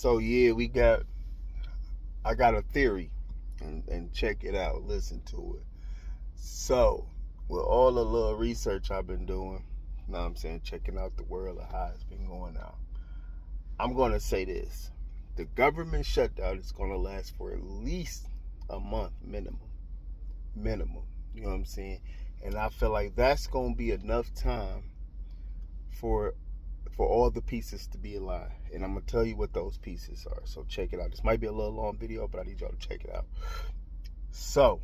So yeah, I got a theory, and check it out. Listen to it. So with all the little research I've been doing, you know what I'm saying, checking out the world of how it's been going out, I'm gonna say this: the government shutdown is gonna last for at least a month minimum. Minimum. You know what I'm saying? And I feel like that's gonna be enough time for all the pieces to be aligned. And I'm gonna tell you what those pieces are. So check it out. This might be a little long video, but I need y'all to check it out. So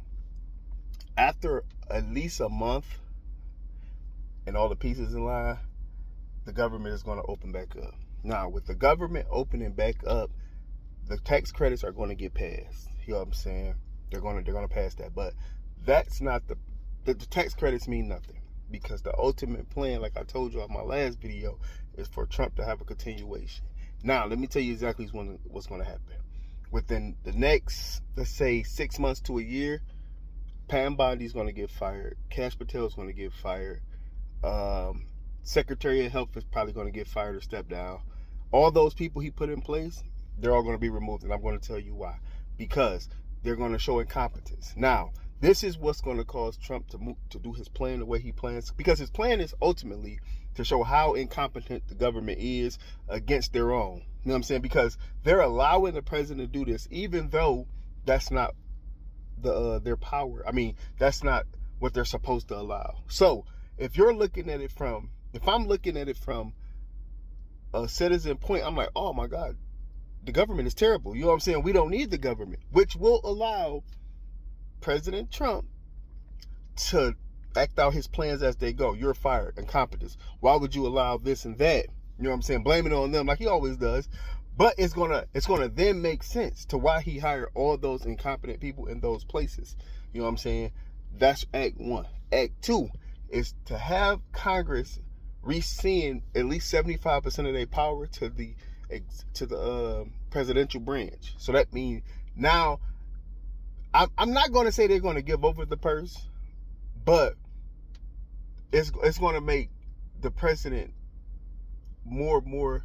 after at least a month and all the pieces in line, the government is gonna open back up. Now, with the government opening back up, the tax credits are gonna get passed. You know what I'm saying? They're gonna pass that. But that's not the tax credits mean nothing, because the ultimate plan, like I told you on my last video, is for Trump to have a continuation. Now, let me tell you exactly what's going to happen. Within the next, let's say, 6 months to a year, Pam Bondi's going to get fired. Kash Patel is going to get fired. Secretary of Health is probably going to get fired or step down. All those people he put in place, they're all going to be removed, and I'm going to tell you why. Because they're going to show incompetence. Now, this is what's going to cause Trump to do his plan the way he plans, because his plan is ultimately to show how incompetent the government is against their own. You know what I'm saying? Because they're allowing the president to do this, even though that's not their power. I mean, that's not what they're supposed to allow. So if I'm looking at it from a citizen point, I'm like, oh my God, the government is terrible. You know what I'm saying? We don't need the government, which will allow President Trump to act out his plans as they go. You're fired. Incompetence. Why would you allow this and that? You know what I'm saying? Blaming it on them like he always does. But it's gonna then make sense to why he hired all those incompetent people in those places. You know what I'm saying? That's Act 1. Act 2 is to have Congress rescind at least 75% of their power to the presidential branch. So that means now, I'm not going to say they're going to give over the purse, but it's going to make the president more.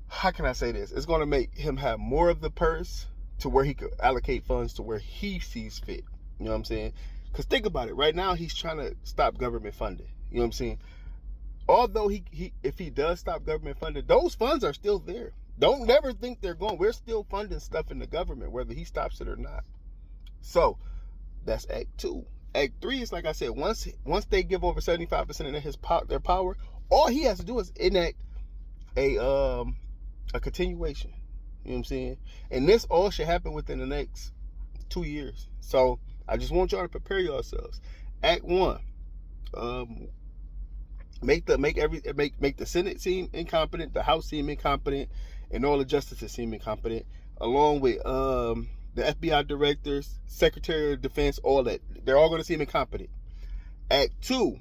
How can I say this? It's going to make him have more of the purse to where he could allocate funds to where he sees fit. You know what I'm saying? Because think about it. Right now, he's trying to stop government funding. You know what I'm saying? Although if he does stop government funding, those funds are still there. Don't never think they're gone. We're still funding stuff in the government, whether he stops it or not. So that's Act 2. Act 3 is, like I said, once they give over 75% of their power, all he has to do is enact a continuation. You know what I'm saying? And this all should happen within the next 2 years. So I just want y'all to prepare yourselves. Act 1, make the Senate seem incompetent, the House seem incompetent, and all the justices seem incompetent, along with the FBI directors, Secretary of Defense, all that. They're all going to seem incompetent. Act 2,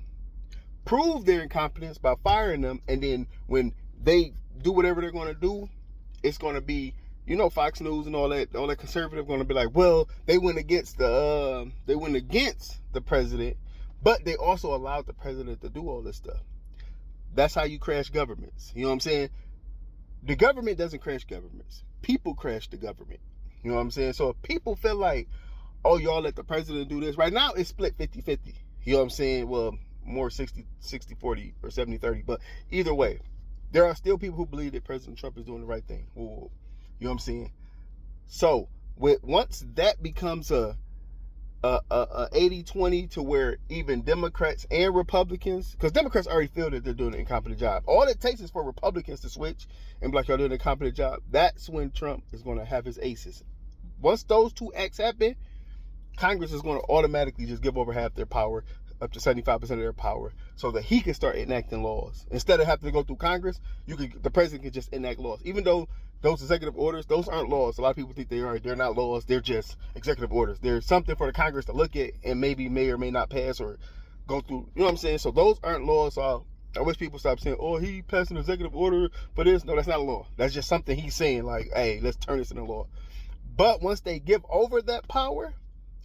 prove their incompetence by firing them, and then when they do whatever they're going to do, it's going to be, Fox News and all that conservative going to be like, well, they went against the president, but they also allowed the president to do all this stuff. That's how you crash governments. You know what I'm saying? The government doesn't crash governments. People crash the government. You know what I'm saying? So if people feel like, oh, y'all let the president do this, right now it's split 50-50. You know what I'm saying? Well, more 60-40 or 70-30. But either way, there are still people who believe that President Trump is doing the right thing. You know what I'm saying? So once that becomes a 80-20 to where even Democrats and Republicans, because Democrats already feel that they're doing an incompetent job. All it takes is for Republicans to switch and be like, y'all doing an incompetent job. That's when Trump is going to have his aces. Once those two acts happen, Congress is going to automatically just give over half their power, up to 75% of their power, so that he can start enacting laws. Instead of having to go through Congress, the president can just enact laws. Even though those executive orders, those aren't laws. A lot of people think they are. They're not laws. They're just executive orders. There's something for the Congress to look at and maybe may or may not pass or go through. You know what I'm saying? So those aren't laws. So I wish people stop saying, oh, he passed an executive order for this. No, that's not a law. That's just something he's saying, like, hey, let's turn this into law. But once they give over that power,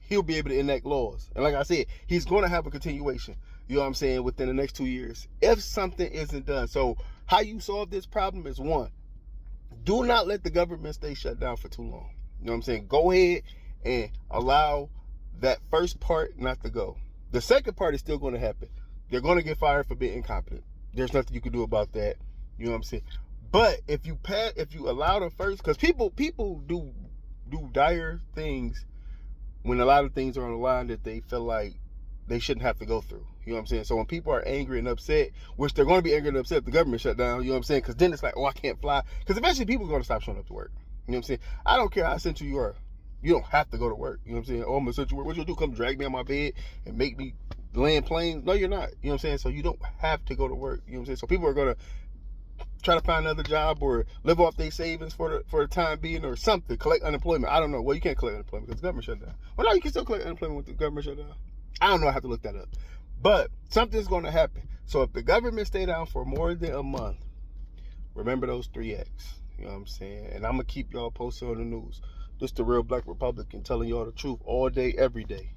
he'll be able to enact laws. And like I said, he's going to have a continuation, you know what I'm saying, within the next 2 years, if something isn't done. So how you solve this problem is, one, Do not let the government stay shut down for too long. You know what I'm saying? Go ahead and allow that first part not to go. The second part is still going to happen. They're going to get fired for being incompetent. There's nothing you can do about that. You know what I'm saying? But if you allow the first, because people do dire things when a lot of things are on the line that they feel like they shouldn't have to go through. You know what I'm saying? So when people are angry and upset, which they're going to be angry and upset if the government shut down, you know what I'm saying? Because then it's like, oh, I can't fly. Because eventually people are going to stop showing up to work. You know what I'm saying? I don't care how essential you are. You don't have to go to work. You know what I'm saying? Oh, I'm essential work. What you do? Come drag me on my bed and make me land planes? No, you're not. You know what I'm saying? So you don't have to go to work. You know what I'm saying? So people are going to try to find another job or live off their savings for the time being or something. Collect unemployment. I don't know. Well, you can't collect unemployment because the government shut down. Well, no, you can still collect unemployment with the government shut down. I don't know. I have to look that up. But something's going to happen. So if the government stay down for more than a month, remember those 3 X. You know what I'm saying? And I'm going to keep y'all posted on the news. This the Real Black Republican telling y'all the truth all day, every day.